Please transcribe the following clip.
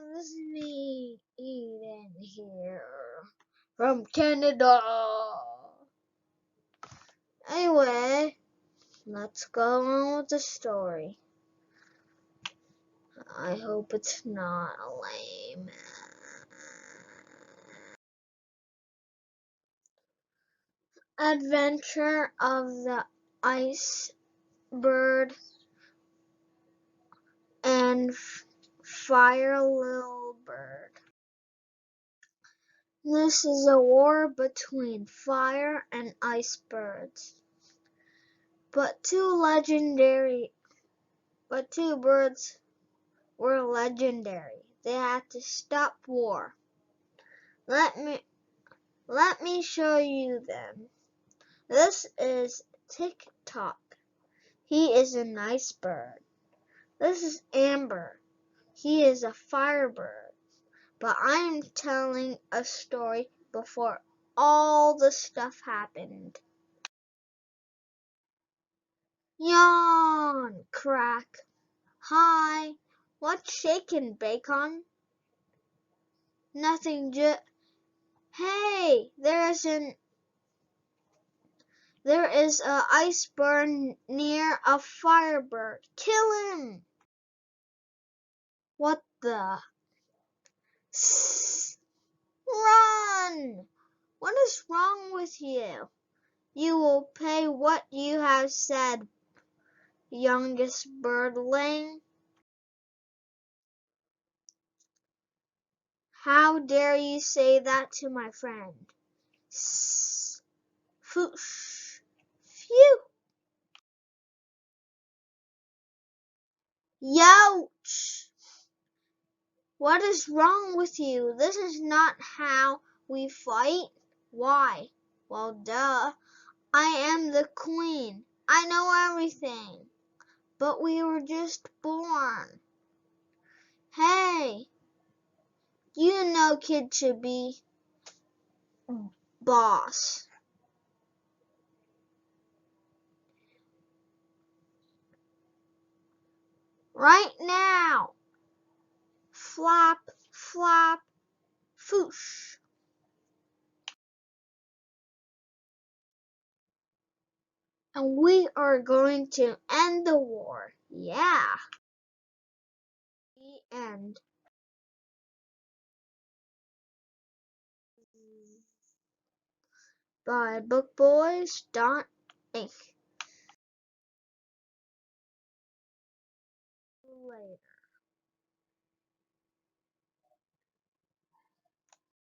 this is me, Eden here from Canada. Anyway, let's go on with the story. I hope it's not lame. Adventure of the Ice Bird and Fire Little Bird. This is a war between fire and ice birds. But two birds were legendary. They had to stop war. Let me show you them. This is Tick-Tock. He is a nice bird. This is Amber. He is a firebird. But I'm telling a story before all the stuff happened. Yawn, crack. Hi, what's shaking, Bacon? Nothing, Hey, there is a iceberg near a firebird. Kill him! What the? Run! What is wrong with you? You will pay what you have said, youngest birdling. How dare you say that to my friend? Foosh! Phew! Youch! What is wrong with you? This is not how we fight. Why? Well, duh. I am the queen. I know everything. But we were just born. Hey, you know Kid should be boss. Right now. Flap, flap, foosh. And we are going to end the war. Yeah. The end. By bookboys.inc. Later.